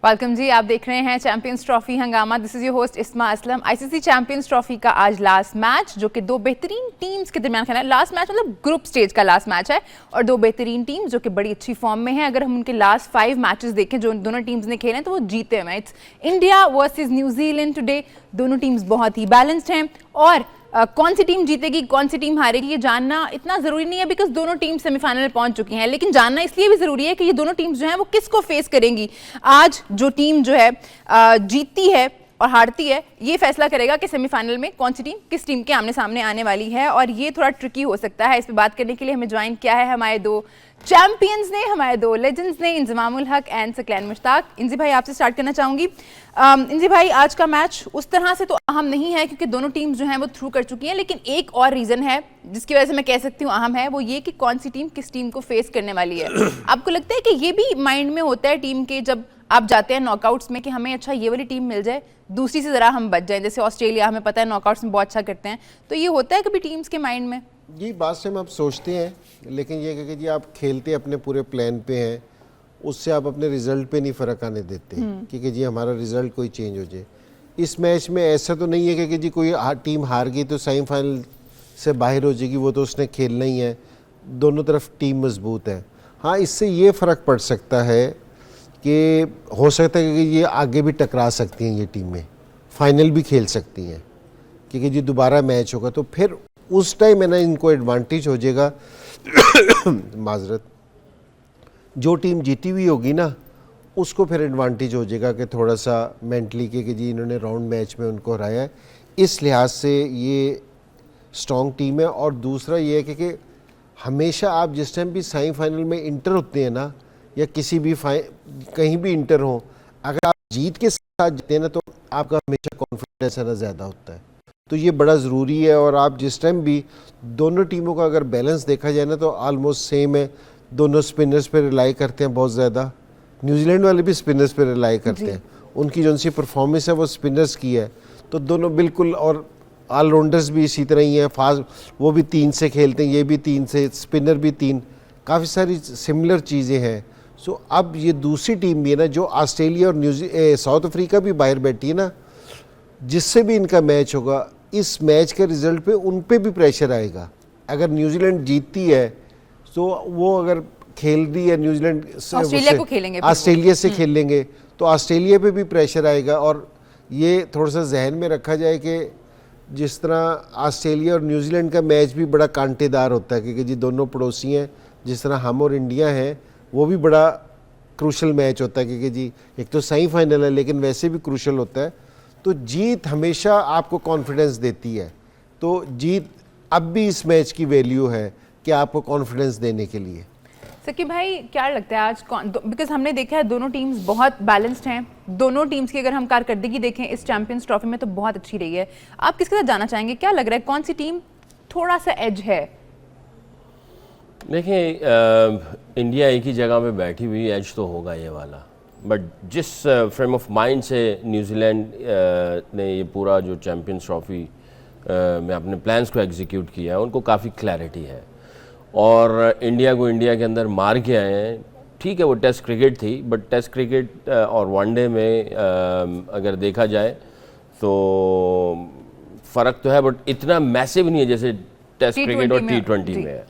Welcome जी, आप देख रहे हैं चैंपियंस ट्रॉफी हंगामा। दिस इज योर होस्ट इस्मा असलम। आईसीसी चैंपियंस ट्रॉफी का आज लास्ट मैच जो कि दो बेहतरीन टीम्स के दरमियान खेला है। लास्ट मैच मतलब ग्रुप स्टेज का लास्ट मैच है और दो बेहतरीन टीम जो कि बड़ी अच्छी फॉर्म में है। अगर हम उनके लास्ट 5 मैचेस देखें जो दोनों टीम्स ने खेले हैं तो वो जीते हैं match. India versus New Zealand today. दोनों टीम्स बहुत ही बैलेंस्ड हैं और कौन सी टीम जीतेगी कौन सी टीम हारेगी ये जानना इतना जरूरी नहीं है बिकॉज दोनों टीम सेमीफाइनल में पहुंच चुकी हैं। लेकिन जानना इसलिए भी जरूरी है कि ये दोनों टीम्स जो हैं वो किसको फेस करेंगी। आज जो टीम जो है जीतती है और हारती है ये फैसला करेगा कि सेमीफाइनल में कौन सी टीम किस टीम के आमने सामने आने वाली है और ये थोड़ा ट्रिकी हो सकता है। इस पर बात करने के लिए हमें ज्वाइन किया है हमारे दो चैंपियंस ने, हमारे दो लेजेंड्स ने, इंजमामुल हक एंड सकलैन मुश्ताक। इंजी भाई आपसे स्टार्ट करना चाहूंगी। इंजी भाई आज का मैच उस तरह से तो अहम नहीं है क्योंकि दोनों टीम्स जो हैं वो थ्रू कर चुकी हैं, लेकिन एक और रीजन है जिसकी वजह से मैं कह सकती हूँ अहम है, वो ये कि कौन सी टीम किस टीम को फेस करने वाली है। आपको लगता है कि ये भी माइंड में होता है टीम के जब आप जाते हैं नॉकआउट्स में कि हमें अच्छा ये वाली टीम मिल जाए, दूसरी से जरा हम बच जाएं। जैसे ऑस्ट्रेलिया हमें पता है नॉकआउट्स में बहुत अच्छा करते हैं, तो ये होता है कभी टीम्स के माइंड में? जी बात से हम आप सोचते हैं, लेकिन ये कि जी आप खेलते अपने पूरे प्लान पे हैं, उससे आप अपने रिजल्ट पे नहीं फ़र्क आने देते कि जी हमारा रिजल्ट कोई चेंज हो जाए। इस मैच में ऐसा तो नहीं है कि जी कोई टीम हार गई तो सेमीफाइनल से बाहर हो जाएगी, वो तो उसने खेलना ही है। दोनों तरफ टीम मजबूत है। हाँ, इससे ये फ़र्क पड़ सकता है कि हो सकता है कि ये आगे भी टकरा सकती हैं, ये टीमें फाइनल भी खेल सकती हैं क्योंकि जी दोबारा मैच होगा तो फिर उस टाइम है ना इनको एडवांटेज हो जाएगा। माजरत, जो टीम जीती हुई होगी ना उसको फिर एडवांटेज हो जाएगा कि थोड़ा सा मेंटली कि जी इन्होंने राउंड मैच में उनको हराया है, इस लिहाज से ये स्ट्रॉन्ग टीम है। और दूसरा ये है कि हमेशा आप जिस टाइम भी सेमीफाइनल में इंटर होते हैं ना या किसी भी कहीं भी इंटर हो, अगर आप जीत के साथ जीते हैं ना तो आपका हमेशा कॉन्फिडेंस है ना ज़्यादा होता है, तो ये बड़ा ज़रूरी है। और आप जिस टाइम भी दोनों टीमों का अगर बैलेंस देखा जाए ना तो ऑलमोस्ट सेम है। दोनों स्पिनर्स पे रिलाई करते हैं बहुत ज़्यादा। न्यूजीलैंड वाले भी स्पिनर्स पे रिलाई करते हैं, उनकी जो सी परफॉर्मेंस है वो स्पिनर्स की है, तो दोनों बिल्कुल। और ऑलराउंडर्स भी इसी तरह ही हैं, फास्ट वो भी 3 से खेलते हैं, ये भी 3 से, स्पिनर भी 3, काफ़ी सारी सिमिलर चीज़ें हैं। सो अब ये दूसरी टीम भी है ना जो ऑस्ट्रेलिया और साउथ अफ्रीका भी बाहर बैठी है ना, जिससे भी इनका मैच होगा, इस मैच के रिजल्ट पे उन पे भी प्रेशर आएगा। अगर न्यूजीलैंड जीतती है तो वो अगर खेल रही है न्यूजीलैंड ऑस्ट्रेलिया से खेल लेंगे तो ऑस्ट्रेलिया पे भी प्रेशर आएगा। और ये थोड़ा सा जहन में रखा जाए कि जिस तरह ऑस्ट्रेलिया और न्यूजीलैंड का मैच भी बड़ा कांटेदार होता है क्योंकि जी दोनों पड़ोसी हैं, जिस तरह हम और इंडिया हैं, वो भी बड़ा क्रूशल मैच होता है क्योंकि जी एक तो सेमीफाइनल है लेकिन वैसे भी क्रूशल होता है। तो जीत हमेशा आपको कॉन्फिडेंस देती है, तो जीत अब भी इस मैच की वैल्यू है कि आपको कॉन्फिडेंस देने के लिए। सकी भाई क्या लगता है आज बिकॉज हमने देखा है दोनों टीम्स बहुत बैलेंस्ड हैं, दोनों टीम्स की अगर हम कारकर्दगी देखें इस चैंपियंस ट्रॉफी में तो बहुत अच्छी रही है। आप किसके साथ जाना चाहेंगे, क्या लग रहा है कौन सी टीम थोड़ा सा एज है? देखिए इंडिया एक ही जगह पे बैठी हुई, एज तो होगा ये वाला, बट जिस फ्रेम ऑफ माइंड से न्यूजीलैंड ने ये पूरा जो चैम्पियंस ट्रॉफी में अपने प्लान्स को एग्जीक्यूट किया है, उनको काफ़ी क्लैरिटी है और इंडिया को इंडिया के अंदर मार के आए हैं। ठीक है वो टेस्ट क्रिकेट थी, बट टेस्ट क्रिकेट और वनडे में अगर देखा जाए तो फ़र्क तो है, बट इतना मैसिव नहीं है जैसे टेस्ट क्रिकेट और T20 में है।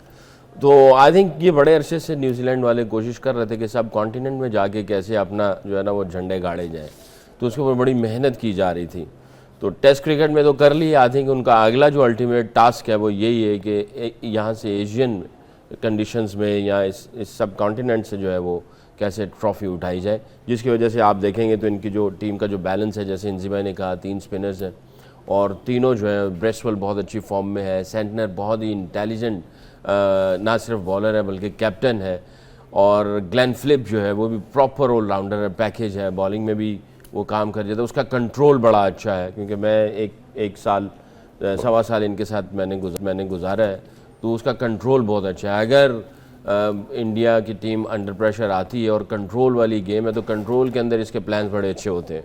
तो आई थिंक ये बड़े अरसे से न्यूजीलैंड वाले कोशिश कर रहे थे कि सब कॉन्टिनेंट में जाके कैसे अपना जो है ना वो झंडे गाड़े जाएं, तो उसके ऊपर बड़ी मेहनत की जा रही थी। तो टेस्ट क्रिकेट में तो कर लिया। आई थिंक उनका अगला जो अल्टीमेट टास्क है वो यही है कि यहाँ से एशियन कंडीशंस में या इस सब कॉन्टिनेंट से जो है वो कैसे ट्रॉफी उठाई जाए, जिसकी वजह से आप देखेंगे तो इनकी जो टीम का जो बैलेंस है, जैसे इंजी भाई ने कहा 3 स्पिनर्स हैं और तीनों जो है, ब्रेसवेल बहुत अच्छी फॉर्म में है, सेंटनर बहुत ही इंटेलिजेंट ना सिर्फ बॉलर है बल्कि कैप्टन है, और ग्लेन फिलिप जो है वो भी प्रॉपर ऑलराउंडर है, पैकेज है, बॉलिंग में भी वो काम कर जाता है। उसका कंट्रोल बड़ा अच्छा है क्योंकि मैं एक साल 1.25 साल इनके साथ मैंने गुजारा है, तो उसका कंट्रोल बहुत अच्छा है। अगर इंडिया की टीम अंडर प्रेशर आती है और कंट्रोल वाली गेम है तो कंट्रोल के अंदर इसके प्लान्स बड़े अच्छे होते हैं।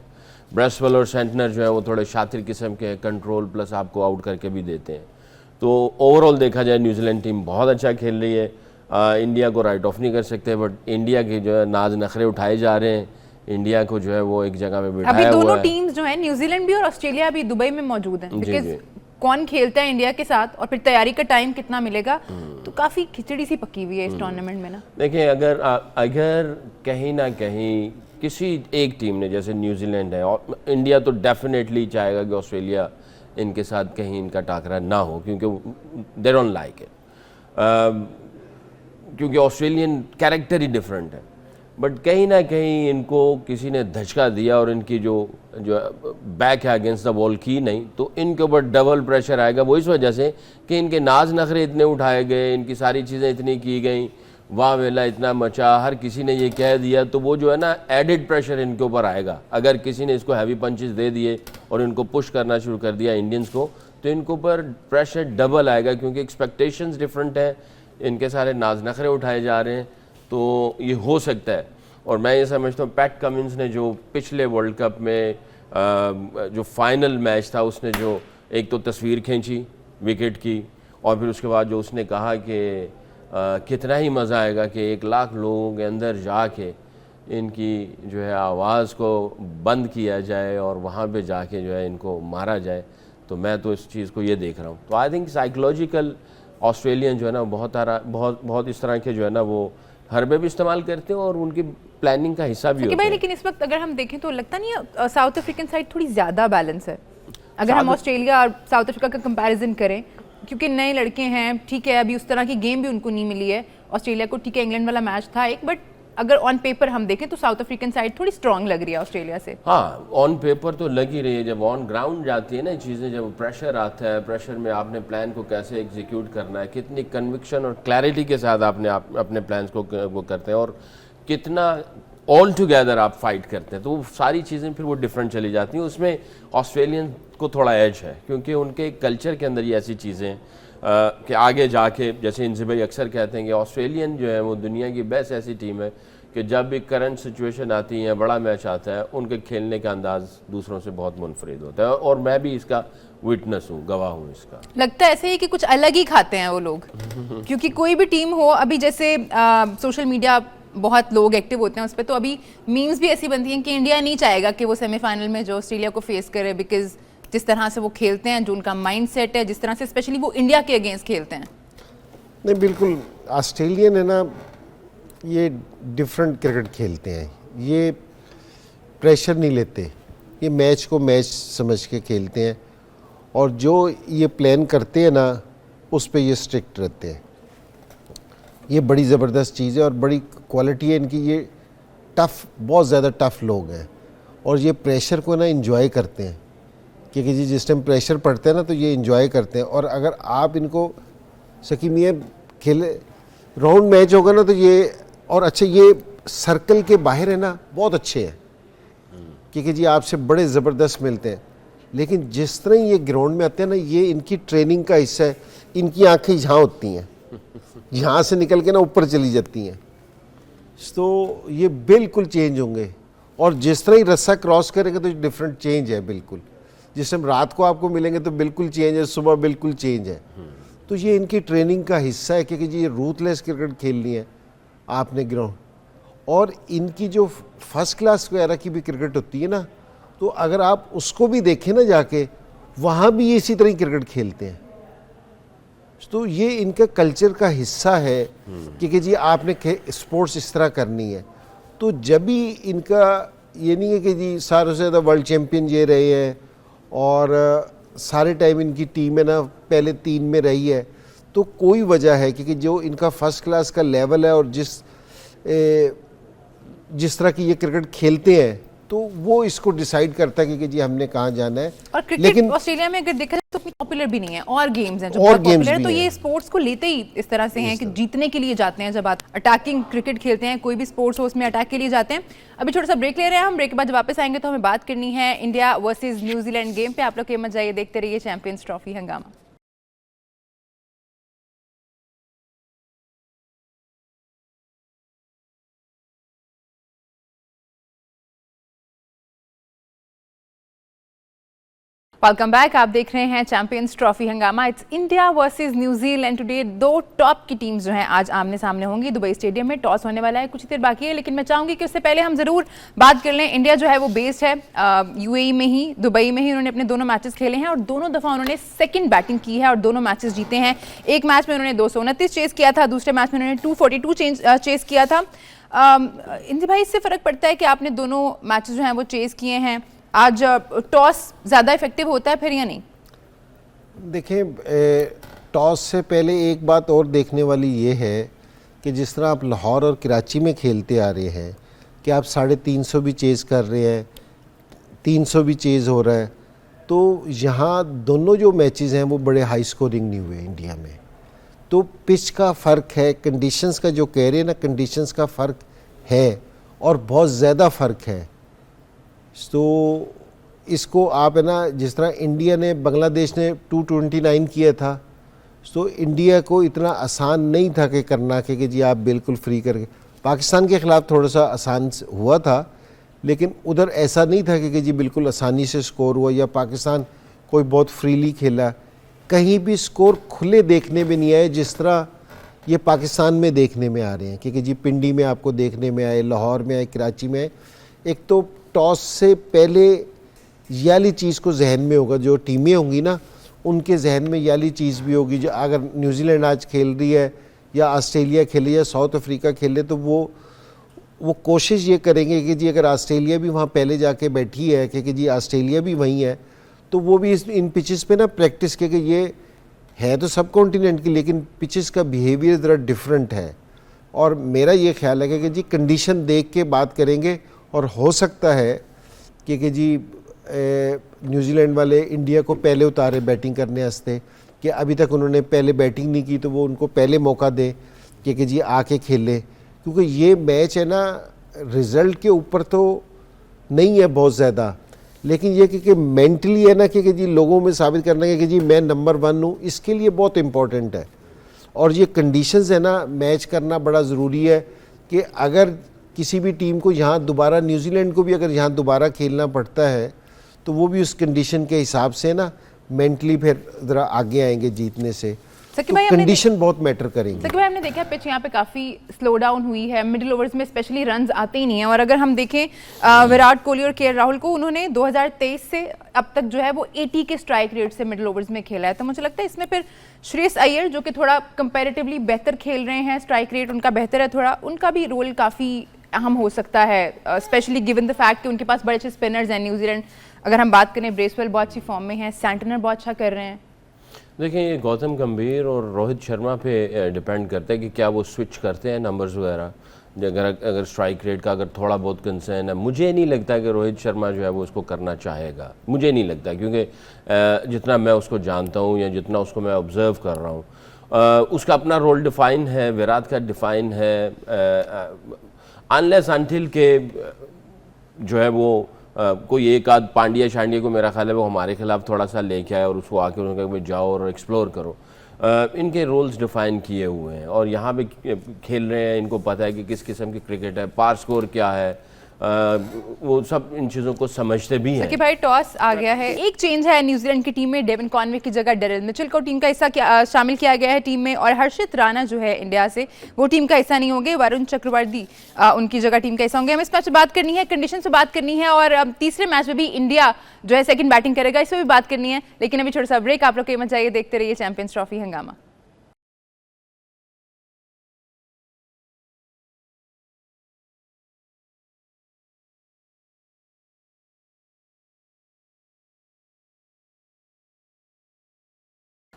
ब्रेसवेल और सेंटनर जो है वो थोड़े शातिर किस्म के कंट्रोल प्लस आपको आउट करके भी देते हैं। तो ओवरऑल देखा जाए न्यूजीलैंड टीम बहुत अच्छा खेल रही है। इंडिया को राइट ऑफ नहीं कर सकते, बट इंडिया के जो है नाज नखरे उठाए जा रहे हैं इंडिया को जो है वो एक जगह पे अभी बिठाया हुआ दोनों है। टीम्स जो है न्यूजीलैंड भी और ऑस्ट्रेलिया भी दुबई में मौजूद हैं, जी, बिकॉज जी। कौन खेलता है इंडिया के साथ और फिर तैयारी का टाइम कितना मिलेगा, तो काफी खिचड़ी सी पकी हुई है इस टूर्नामेंट में ना। देखिए अगर कहीं ना कहीं किसी एक टीम ने, जैसे न्यूजीलैंड है, और इंडिया तो डेफिनेटली चाहेगा कि ऑस्ट्रेलिया इनके साथ कहीं इनका टाकरा ना हो, क्योंकि दे डोंट लाइक इट, क्योंकि ऑस्ट्रेलियन कैरेक्टर ही डिफरेंट है। बट कहीं ना कहीं इनको किसी ने धचका दिया और इनकी जो जो बैक है अगेंस्ट द वॉल की नहीं, तो इनके ऊपर डबल प्रेशर आएगा। वो इस वजह से कि इनके नाज नखरे इतने उठाए गए, इनकी सारी चीज़ें इतनी की गई, वाह वेला इतना मचा, हर किसी ने ये कह दिया, तो वो जो है ना एडिड प्रेशर इनके ऊपर आएगा। अगर किसी ने इसको हैवी पंचेस दे दिए और इनको पुश करना शुरू कर दिया इंडियंस को, तो इनके ऊपर प्रेशर डबल आएगा, क्योंकि एक्सपेक्टेशंस डिफरेंट है, इनके सारे नाज नखरे उठाए जा रहे हैं। तो ये हो सकता है। और मैं ये समझता हूँ पैट कमिंस ने जो पिछले वर्ल्ड कप में जो फाइनल मैच था, उसने जो एक तो तस्वीर खींची विकेट की, और फिर उसके बाद जो उसने कहा कि कितना ही मज़ा आएगा कि 1 लाख लोगों के अंदर जाके इनकी जो है आवाज़ को बंद किया जाए और वहाँ पे जाके जो है इनको मारा जाए। तो मैं तो इस चीज़ को ये देख रहा हूँ। तो आई थिंक साइकोलॉजिकल ऑस्ट्रेलियन जो है ना बहुत इस तरह के जो है ना वो हरबे भी इस्तेमाल करते हैं और उनकी प्लानिंग का हिस्सा भी कि होते भाई हैं। लेकिन इस वक्त अगर हम देखें तो लगता नहीं है साउथ अफ्रीकन साइड थोड़ी ज्यादा बैलेंस है अगर हम ऑस्ट्रेलिया और साउथ अफ्रीका का कंपैरिजन करें, क्योंकि नए लड़के हैं, ठीक है, अभी उस तरह की गेम भी उनको नहीं मिली है। ऑस्ट्रेलिया को ठीक है इंग्लैंड वाला मैच था एक, बट अगर ऑन पेपर हम देखें तो साउथ अफ्रीकन साइड थोड़ी स्ट्रांग लग रही है ऑस्ट्रेलिया से। हाँ, ऑन पेपर तो लग ही रही है। जब ऑन ग्राउंड जाती है ना चीज़ें, जब प्रेशर आता है, प्रेशर में आपने प्लान को कैसे एग्जीक्यूट करना है, कितनी कन्विक्शन और क्लैरिटी के साथ आपने अपने प्लान्स को वो करते हैं, और कितना ऑल टुगेदर आप फाइट करते हैं, तो वो सारी चीज़ें फिर वो डिफरेंट चली जाती हैं। उसमें ऑस्ट्रेलियन को थोड़ा एज है, क्योंकि उनके कल्चर के अंदर ये ऐसी चीज़ें कि आगे जाके, जैसे इनसे भाई अक्सर कहते हैं कि ऑस्ट्रेलियन जो है वो दुनिया की बेस्ट ऐसी टीम है कि जब भी करंट सिचुएशन आती है, बड़ा मैच आता है, उनके खेलने का अंदाज दूसरों से बहुत मुनफरिद होता है। और मैं भी इसका विटनेस हूँ, गवाह हूँ इसका। लगता है ऐसे ही कि कुछ अलग ही खाते हैं वो लोग, क्योंकि कोई भी टीम हो, अभी जैसे सोशल मीडिया बहुत लोग एक्टिव होते हैं उस पर, तो अभी मीम्स भी ऐसी बनती हैं कि इंडिया नहीं चाहेगा कि वो सेमीफाइनल में जो ऑस्ट्रेलिया को फेस करे, बिकॉज जिस तरह से वो खेलते हैं, जो उनका माइंड सेट है, जिस तरह से स्पेशली वो इंडिया के अगेंस्ट खेलते हैं। नहीं, बिल्कुल ऑस्ट्रेलियन है ना, ये डिफरेंट क्रिकेट खेलते हैं, ये प्रेशर नहीं लेते, ये मैच को मैच समझ के खेलते हैं, और जो ये प्लान करते हैं ना उस पे ये स्ट्रिक्ट रहते हैं। ये बड़ी ज़बरदस्त चीज़ है और बड़ी क्वालिटी है इनकी। ये टफ़, बहुत ज़्यादा टफ़ लोग हैं, और ये प्रेशर को ना इंजॉय करते हैं, क्योंकि जी जिस टाइम प्रेशर पड़ता है ना तो ये इंजॉय करते हैं। और अगर आप इनको शकीम ये खेले राउंड मैच होगा ना तो ये, और अच्छा ये सर्कल के बाहर है ना बहुत अच्छे हैं, क्योंकि जी आपसे बड़े ज़बरदस्त मिलते हैं, लेकिन जिस तरह ये ग्राउंड में आते हैं ना, ये इनकी ट्रेनिंग का हिस्सा है। इनकी आंखें यहाँ होती हैं, यहाँ से निकल के ना ऊपर चली जाती हैं, तो ये बिल्कुल चेंज होंगे। और जिस तरह ही रस्सा क्रॉस करेंगे तो डिफरेंट चेंज है बिल्कुल। जिस टाइम रात को आपको मिलेंगे तो बिल्कुल चेंज है, सुबह बिल्कुल चेंज है। तो ये इनकी ट्रेनिंग का हिस्सा है, क्योंकि जी ये रूथलेस क्रिकेट खेलनी है आपने ग्राउंड। और इनकी जो फर्स्ट क्लास वगैरह की भी क्रिकेट होती है ना, तो अगर आप उसको भी देखें ना जाके, वहाँ भी ये इसी तरह क्रिकेट खेलते हैं। तो ये इनका कल्चर का हिस्सा है, क्योंकि जी आपने स्पोर्ट्स इस तरह करनी है। तो जब भी इनका ये नहीं है कि जी सारों से ज़्यादा वर्ल्ड चैम्पियन ये रहे हैं और सारे टाइम इनकी टीम है ना पहले 3 में रही है, तो कोई वजह है, क्योंकि जो इनका फर्स्ट क्लास का लेवल है और जिस तरह की ये क्रिकेट खेलते हैं, तो वो इसको डिसाइड करता है कि जी हमने कहाँ जाना है। और क्रिकेट ऑस्ट्रेलिया में अगर देखा जाए तो पॉपुलर भी नहीं है, और गेम्स हैं जो और बहुत गेम्स पॉपुलर है, भी तो हैं। ये स्पोर्ट्स को लेते ही इस तरह से हैं कि जीतने के लिए जाते हैं। जब आप अटैकिंग क्रिकेट खेलते हैं, कोई भी स्पोर्ट्स हो उसमें अटैक के लिए जाते हैं। अभी छोटा सा ब्रेक ले रहे हैं हम, ब्रेक के बाद जब वापस आएंगे तो हमें बात करनी है इंडिया वर्सेज न्यूजीलैंड गेम पे। आप लोग मत जाइए, देखते रहिए चैंपियंस ट्रॉफी हंगामा। Welcome back. आप देख रहे हैं चैंपियंस ट्रॉफी हंगामा। It's India versus New Zealand today. दो टॉप की टीम्स जो हैं आज आमने सामने होंगी दुबई स्टेडियम में। टॉस होने वाला है, कुछ ही देर बाकी है, लेकिन मैं चाहूंगी कि उससे पहले हम जरूर बात कर लें। इंडिया जो है वो बेस्ड है यूएई में ही, दुबई में ही। उन्होंने अपने दोनों मैचेस खेले हैं और दोनों दफा उन्होंने सेकंड बैटिंग की है और दोनों मैचेस जीते हैं। एक मैच में उन्होंने 229 चेस किया था, दूसरे मैच में उन्होंने 242 चेस किया था। इंद्र भाई, इससे फर्क पड़ता है कि आपने दोनों मैचेस जो हैं वो चेस किए हैं। आज टॉस ज़्यादा इफेक्टिव होता है फिर या नहीं? देखें, टॉस से पहले एक बात और देखने वाली ये है कि जिस तरह आप लाहौर और कराची में खेलते आ रहे हैं कि आप 350 भी चेज़ कर रहे हैं, 300 भी चेज़ हो रहा है, तो यहाँ दोनों जो मैचेस हैं वो बड़े हाई स्कोरिंग नहीं हुए इंडिया में। तो पिच का फ़र्क है, कंडीशंस का जो कह रहे हैं ना, कंडीशंस का फ़र्क है और बहुत ज़्यादा फ़र्क है। तो इसको आप है ना, जिस तरह इंडिया ने, बांग्लादेश ने 229 किया था, तो इंडिया को इतना आसान नहीं था कि करना कि जी आप बिल्कुल फ्री करके। पाकिस्तान के ख़िलाफ़ थोड़ा सा आसान हुआ था, लेकिन उधर ऐसा नहीं था कि जी बिल्कुल आसानी से स्कोर हुआ या पाकिस्तान कोई बहुत फ्रीली खेला। कहीं भी स्कोर खुले देखने में नहीं आए जिस तरह ये पाकिस्तान में देखने में आ रहे हैं, क्योंकि जी पिंडी में आपको देखने में आए, लाहौर में आए, कराची में आए। एक तो टॉस से पहले ये वाली चीज़ को जहन में होगा, जो टीमें होंगी ना उनके जहन में ये वाली चीज़ भी होगी। जो अगर न्यूजीलैंड आज खेल रही है या ऑस्ट्रेलिया खेले या साउथ अफ्रीका खेले, तो वो कोशिश ये करेंगे कि जी अगर ऑस्ट्रेलिया भी वहाँ पहले जाके बैठी है, क्योंकि जी ऑस्ट्रेलिया भी वहीं है, तो वो भी इन पिचेस पे ना प्रैक्टिस, क्योंकि ये है तो सब कॉन्टिनेंट की, लेकिन पिचेस का बिहेवियर ज़रा डिफरेंट है। और मेरा ये ख्याल है कि जी कंडीशन देख के बात करेंगे और हो सकता है कि जी न्यूजीलैंड वाले इंडिया को पहले उतारे बैटिंग करने वास्ते, कि अभी तक उन्होंने पहले बैटिंग नहीं की, तो वो उनको पहले मौका दें कि जी आके खेले। क्योंकि ये मैच है ना, रिज़ल्ट के ऊपर तो नहीं है बहुत ज़्यादा, लेकिन ये कि मेंटली है ना, कि जी लोगों में साबित करना है कि जी मैं नंबर 1 हूँ, इसके लिए बहुत इम्पोर्टेंट है। और ये कंडीशंस है ना, मैच करना बड़ा ज़रूरी है कि अगर किसी भी टीम को यहाँ दोबारा, न्यूजीलैंड को भी अगर यहाँ दोबारा खेलना पड़ता है, तो वो भी उस कंडीशन के हिसाब से ना मेंटली फिर ज़रा आगे आएंगे जीतने से। तो कंडीशन बहुत मैटर करेंगे। सकी भाई, हमने देखा पिच यहाँ पे काफ़ी स्लो डाउन हुई है, मिडिल ओवर्स में स्पेशली रन्स आते ही नहीं है। और अगर हम देखें विराट कोहली और के राहुल को, उन्होंने 2023 से अब तक जो है वो 80 के स्ट्राइक रेट से मिडिल ओवर्स में खेला है। तो मुझे लगता है इसमें फिर श्रेयस अय्यर, जो कि थोड़ा कंपेरेटिवली बेहतर खेल रहे हैं, स्ट्राइक रेट उनका बेहतर है थोड़ा, उनका भी रोल काफ़ी अहम हो सकता है, स्पेशली गिवन द फैक्ट कि उनके पास बड़े अच्छे स्पिनर्स हैं। न्यूजीलैंड अगर हम बात करें, ब्रेसवेल बहुत अच्छी फॉर्म में है, सैंटनर बहुत अच्छा कर रहे हैं। देखिए, ये गौतम गंभीर और रोहित शर्मा पे डिपेंड करता है कि क्या वो स्विच करते हैं नंबर्स वगैरह। अगर स्ट्राइक रेट का अगर थोड़ा बहुत कंसर्न है, मुझे नहीं लगता कि रोहित शर्मा जो है वो उसको करना चाहेगा, मुझे नहीं लगता, क्योंकि जितना मैं उसको जानता हूँ या जितना उसको मैं ऑब्ज़र्व कर रहा हूँ, उसका अपना रोल डिफ़ाइन है, विराट का डिफ़ाइन है। अनलेस अनटिल के जो है वो कोई एक आध पांड्या शांड्या को मेरा ख्याल है वो हमारे खिलाफ थोड़ा सा लेके आए और उसको आके उन्होंने कहा जाओ और एक्सप्लोर करो। इनके रोल्स डिफ़ाइन किए हुए हैं और यहाँ पे खेल रहे हैं, इनको पता है कि किस किस्म की क्रिकेट है, पार स्कोर क्या है, वो सब इन चीज़ों को समझते भी हैं। कि भाई टॉस आ गया है, एक चेंज है न्यूजीलैंड की टीम में, डेविन कॉनवे की जगह डेरिल मिचेल को टीम का हिस्सा शामिल किया गया है टीम में, और हर्षित राणा जो है इंडिया से, वो टीम का हिस्सा नहीं होंगे। वरुण चक्रवर्ती उनकी जगह टीम का हिस्सा होंगे। हमें इस मैच से बात करनी है, कंडीशन से बात करनी है, और तीसरे मैच में भी इंडिया जो है सेकंड बैटिंग करेगा, इस पर भी बात करनी है। लेकिन अभी छोटा सा ब्रेक, आप लोग के मत जाइए, देखते रहिए चैंपियंस ट्रॉफी हंगामा।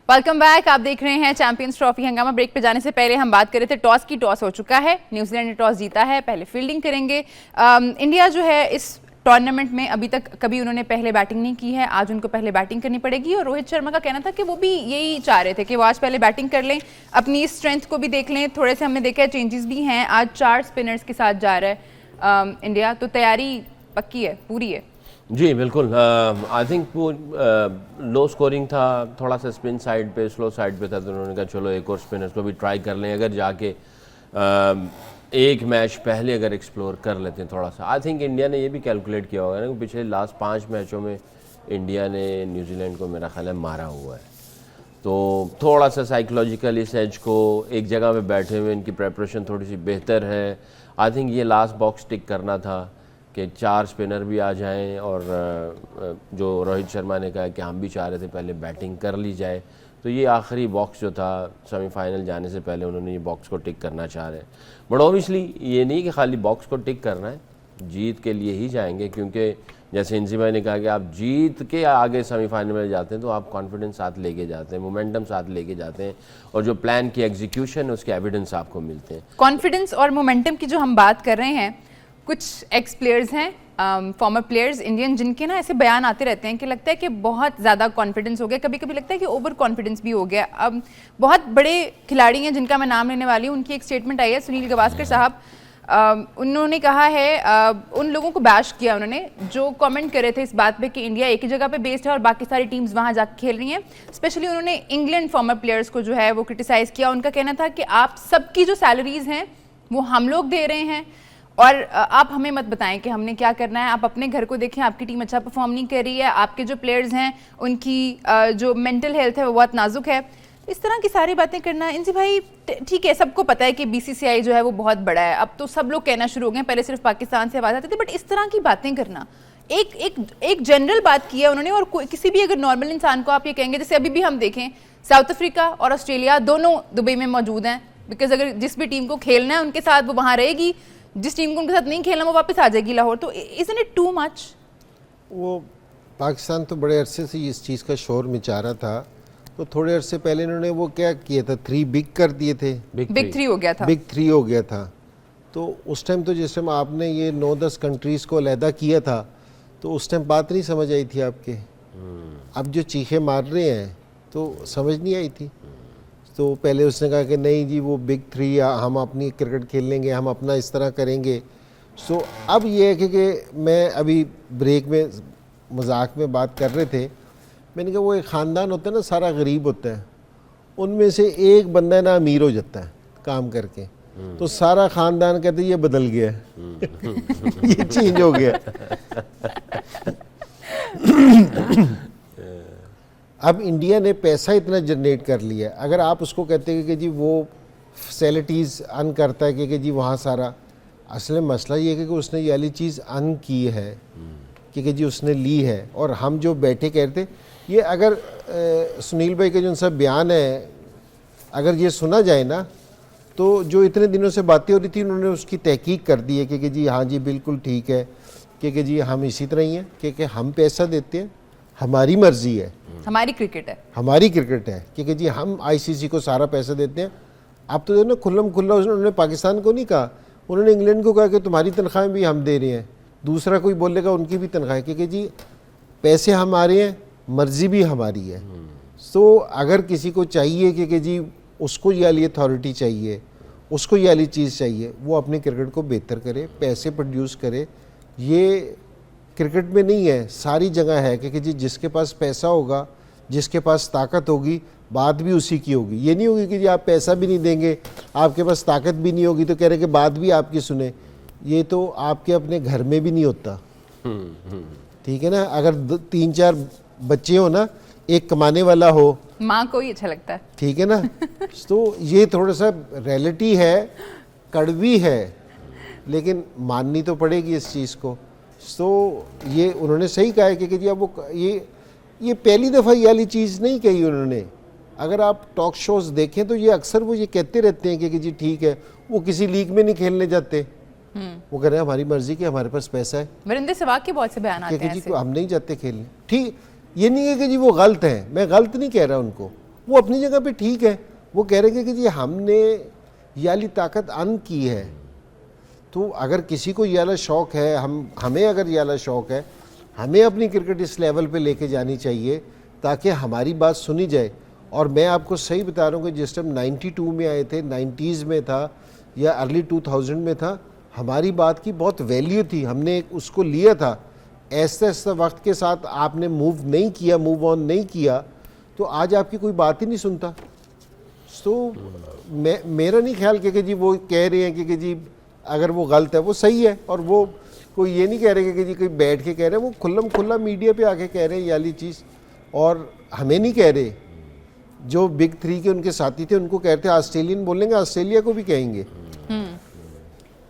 Welcome back. आप देख रहे हैं चैंपियंस ट्रॉफी हंगामा। ब्रेक पे जाने से पहले हम बात कर रहे थे टॉस की। टॉस हो चुका है, न्यूजीलैंड ने टॉस जीता है, पहले फील्डिंग करेंगे। इंडिया जो है इस टूर्नामेंट में अभी तक कभी उन्होंने पहले बैटिंग नहीं की है, आज उनको पहले बैटिंग करनी पड़ेगी। और रोहित शर्मा का कहना था कि वो भी यही चाह रहे थे कि वो आज पहले बैटिंग कर लें, अपनी स्ट्रेंथ को भी देख लें। थोड़े से हमने देखा है चेंजेस भी हैं, आज 4 स्पिनर्स के साथ जा रहा है इंडिया, तो तैयारी पक्की है, पूरी है। जी बिल्कुल। आई थिंक वो लो स्कोरिंग था, थोड़ा सा स्पिन साइड पे, स्लो साइड पे था, तो उन्होंने कहा चलो एक और स्पिनर्स को भी ट्राई कर लें, अगर जाके एक मैच पहले अगर एक्सप्लोर कर लेते हैं थोड़ा सा। आई थिंक इंडिया ने ये भी कैलकुलेट किया होगा ना कि पिछले लास्ट 5 मैचों में इंडिया ने न्यूजीलैंड को मेरा ख्याल है मारा हुआ है। तो थोड़ा सा साइकोलॉजिकल इस एज को, एक जगह पे बैठे हुए इनकी प्रेपरेशन थोड़ी सी बेहतर है। आई थिंक ये लास्ट बॉक्स टिक करना था कि 4 स्पिनर भी आ जाएं, और जो रोहित शर्मा ने कहा कि हम भी चाह रहे थे पहले बैटिंग कर ली जाए, तो ये आखिरी बॉक्स जो था सेमीफाइनल जाने से पहले उन्होंने ये बॉक्स को टिक करना चाह रहे हैं। बट ऑब्वियसली ये नहीं कि खाली बॉक्स को टिक करना है, जीत के लिए ही जाएंगे, क्योंकि जैसे इंजी भाई ने कहा कि आप जीत के आगे सेमीफाइनल में जाते हैं तो आप कॉन्फिडेंस साथ लेके जाते हैं, मोमेंटम साथ लेके जाते हैं, और जो प्लान की एग्जीक्यूशन है उसके एविडेंस आपको मिलते हैं। कॉन्फिडेंस और मोमेंटम की जो हम बात कर रहे हैं, कुछ एक्स प्लेयर्स हैं, फॉर्मर प्लेयर्स इंडियन, जिनके ना ऐसे बयान आते रहते हैं कि लगता है कि बहुत ज़्यादा कॉन्फिडेंस हो गया, कभी कभी लगता है कि ओवर कॉन्फिडेंस भी हो गया। अब बहुत बड़े खिलाड़ी हैं जिनका मैं नाम लेने वाली हूँ, उनकी एक स्टेटमेंट आई है, सुनील गावस्कर साहब। उन्होंने कहा है, उन लोगों को बैश किया उन्होंने जो कमेंट कर रहे थे इस बात पे कि इंडिया एक ही जगह पे बेस्ड है और बाकी सारी टीम्स वहाँ जाकर खेल रही हैं। स्पेशली उन्होंने इंग्लैंड फॉर्मर प्लेयर्स को जो है वो क्रिटिसाइज़ किया। उनका कहना था कि आप सबकी जो सैलरीज हैं वो हम लोग दे रहे हैं, और आप हमें मत बताएं कि हमने क्या करना है। आप अपने घर को देखें, आपकी टीम अच्छा परफॉर्म नहीं कर रही है, आपके जो प्लेयर्स हैं उनकी जो मेंटल हेल्थ है वो बहुत नाजुक है। इस तरह की सारी बातें करना, इनसे भाई ठीक है, सबको पता है कि बीसीसीआई जो है वो बहुत बड़ा है, अब तो सब लोग कहना शुरू हो गए, पहले सिर्फ पाकिस्तान से आवाज़ आती थी, बट इस तरह की बातें करना, एक जनरल बात की है उन्होंने। और किसी भी अगर नॉर्मल इंसान को आप ये कहेंगे, जैसे अभी भी हम देखें साउथ अफ्रीका और ऑस्ट्रेलिया दोनों दुबई में मौजूद हैं, बिकॉज अगर जिस भी टीम को खेलना है उनके साथ वो वहाँ रहेगी, जिस टीम को उनके साथ नहीं खेलना वो वापस आ जाएगी लाहौर। तो इज़न्ट इट टू मच? वो पाकिस्तान तो बड़े अरसे से इस चीज़ का शोर मचा रहा था, तो थोड़े अरसे पहले इन्होंने वो क्या किया था, 3 बिग कर दिए थे, बिग 3 हो गया था, बिग 3 हो गया था। तो उस टाइम तो जिस टाइम आपने ये 9-10 कंट्रीज़ को अलहदा किया था तो उस टाइम बात नहीं समझ आई थी आपके। अब जो चीखे मार रहे हैं तो समझ नहीं आई थी। तो पहले उसने कहा कि नहीं जी वो बिग 3 हम अपनी क्रिकेट खेल लेंगे, हम अपना इस तरह करेंगे। सो अब ये है कि मैं अभी ब्रेक में मजाक में बात कर रहे थे, मैंने कहा वो एक ख़ानदान होता है ना, सारा गरीब होता है, उनमें से एक बंदा ना अमीर हो जाता है काम करके, तो सारा ख़ानदान कहते ये बदल गया ये चेंज हो गया। अब इंडिया ने पैसा इतना जनरेट कर लिया, अगर आप उसको कहते हैं कि जी वो फैसिलिटीज़ अन करता है कि जी वहाँ सारा, असल में मसला ये है कि उसने ये वाली चीज़ अन की है कि जी उसने ली है, और हम जो बैठे कहते ये अगर सुनील भाई का जो उनसा बयान है अगर ये सुना जाए ना, तो जो इतने दिनों से बातें हो रही थी उन्होंने उसकी तहकीक कर दी है कि जी हाँ जी बिल्कुल ठीक है, कि जी हम इसी तरह ही हैं, कि हम पैसा देते हैं, हमारी मर्जी है, हमारी क्रिकेट है, हमारी क्रिकेट है, कि जी हम आईसीसी को सारा पैसा देते हैं। अब तो ना खुल्लम खुल्ला उन्होंने पाकिस्तान को नहीं कहा, उन्होंने इंग्लैंड को कहा कि तुम्हारी तनख्वाहें भी हम दे रहे हैं, दूसरा कोई बोलेगा उनकी भी तनख्वाहें, कि जी पैसे हमारे हैं, मर्जी भी हमारी है। तो अगर किसी को चाहिए कि जी उसको ये वाली अथॉरिटी चाहिए, उसको ये वाली चीज़ चाहिए, वो अपनी क्रिकेट को बेहतर करे, पैसे प्रोड्यूस करे। ये क्रिकेट में नहीं है, सारी जगह है कि जी जिसके पास पैसा होगा, जिसके पास ताकत होगी, बात भी उसी की होगी। ये नहीं होगी कि जी आप पैसा भी नहीं देंगे, आपके पास ताकत भी नहीं होगी तो कह रहे कि बात भी आपकी सुने। ये तो आपके अपने घर में भी नहीं होता, ठीक है ना। अगर 3-4 बच्चे हो ना, एक कमाने वाला हो, माँ को ही अच्छा लगता है, ठीक है ना। तो ये थोड़ा सा रियलिटी है, कड़वी है, लेकिन माननी तो पड़ेगी इस चीज़ को। तो ये उन्होंने सही कहा है कि जी अब वो ये पहली दफ़ा ये वाली चीज़ नहीं कही उन्होंने। अगर आप टॉक शोज़ देखें तो ये अक्सर वो ये कहते रहते हैं कि जी ठीक है, वो किसी लीग में नहीं खेलने जाते, वो कह रहे हैं हमारी मर्जी की, हमारे पास पैसा है। वरिंदर सहवाग के बहुत से बयान आते हैं जी हम नहीं जाते खेलने। ठीक, ये नहीं है कि जी वो गलत है, मैं गलत नहीं कह रहा उनको, वो अपनी जगह पे ठीक है। वो कह रहे हैं कि जी हमने ये वाली ताकत अन की है, तो अगर किसी को ये वाला शौक़ है, हमें अगर ये वाला शौक़ है, हमें अपनी क्रिकेट इस लेवल पे लेके जानी चाहिए ताकि हमारी बात सुनी जाए। और मैं आपको सही बता रहा हूँ कि जिस टाइम 92 में आए थे, 90s में था या अर्ली 2000 में था, हमारी बात की बहुत वैल्यू थी, हमने उसको लिया था। ऐसे ऐसे वक्त के साथ आपने मूव नहीं किया, मूव ऑन नहीं किया, तो आज आपकी कोई बात ही नहीं सुनता। तो मेरा नहीं ख्याल कि जी वो कह रहे हैं कि जी अगर वो गलत है, वो सही है, और वो कोई ये नहीं कह रहे कि जी कोई बैठ के कह रहे हैं, वो खुल्लम खुल्ला मीडिया पे आके कह रहे हैं ये वाली चीज़। और हमें नहीं कह रहे, जो बिग 3 के उनके साथी थे उनको कहते हैं, ऑस्ट्रेलियन बोलेंगे, ऑस्ट्रेलिया को भी कहेंगे।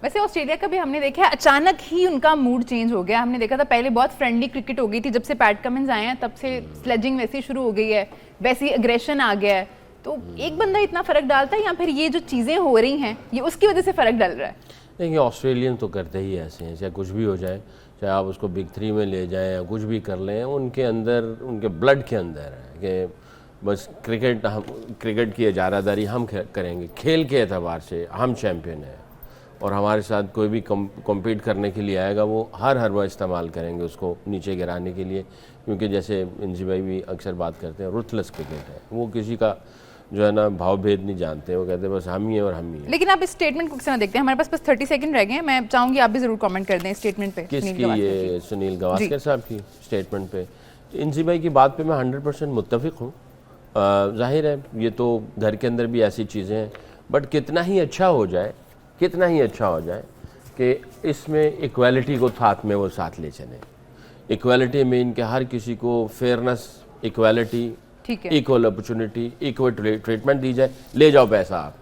वैसे ऑस्ट्रेलिया का भी हमने देखा है, अचानक ही उनका मूड चेंज हो गया। हमने देखा था पहले बहुत फ्रेंडली क्रिकेट हो गई थी, जब से पैट कमिंस आए हैं तब से स्लेजिंग वैसी शुरू हो गई है, वैसी एग्रेशन आ गया है। तो एक बंदा इतना फर्क डालता है या फिर ये जो चीजें हो रही हैं ये उसकी वजह से फर्क डल रहा है? देखिए ऑस्ट्रेलियन तो करते ही ऐसे हैं, चाहे कुछ भी हो जाए, चाहे आप उसको बिग 3 में ले जाएं या कुछ भी कर लें, उनके अंदर, उनके ब्लड के अंदर है कि बस क्रिकेट की इजारादारी हम करेंगे, खेल के एतबार से हम चैम्पियन हैं और हमारे साथ कोई भी कम्पीट करने के लिए आएगा वो हर हरबा इस्तेमाल करेंगे उसको नीचे गिराने के लिए, क्योंकि जैसे इंजी भाई भी अक्सर बात करते हैं, रुथलेस क्रिकेट है, वो किसी का जो है ना भाव भेद नहीं जानते, वो कहते हैं बस हम ही हैं और हम ही हैं। लेकिन आप इस स्टेटमेंट को किस देखते हैं? हमारे पास बस 30 सेकंड रह गए हैं, मैं चाहूंगी आप भी जरूर कमेंट कर दें स्टेटमेंट पे। किसकी? ये सुनील गावस्कर साहब की स्टेटमेंट पे। इंजी भाई की बात पे मैं 100% मुत्तफिक हूँ। जाहिर है ये तो घर के अंदर भी ऐसी चीज़ें हैं, बट कितना ही अच्छा हो जाए कि इसमें इक्वालिटी को साथ में वो साथ ले चले। इक्वालिटी में इनके हर किसी को fairness, equality, equal opportunity, equal treatment दी जाए। ले जाओ पैसा आप,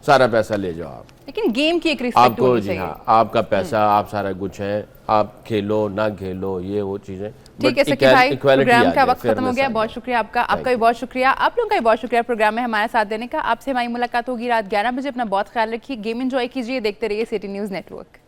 सारा पैसा ले जाओ आप, लेकिन गेम की एक रिस्पेक्ट आपको, जी हाँ, आपका पैसा, आप सारा कुछ है, आप खेलो ना खेलो, ये वो चीज़ें। ठीक है सकी भाई, प्रोग्राम का वक्त खत्म हो गया। बहुत शुक्रिया आपका, आपका भी बहुत शुक्रिया, आप लोगों का भी बहुत शुक्रिया प्रोग्राम में हमारे साथ देने का। आपसे हमारी मुलाकात होगी रात 11 बजे। अपना बहुत ख्याल रखिए, गेम एंजॉय कीजिए, देखते रहिए सिटी न्यूज़ नेटवर्क।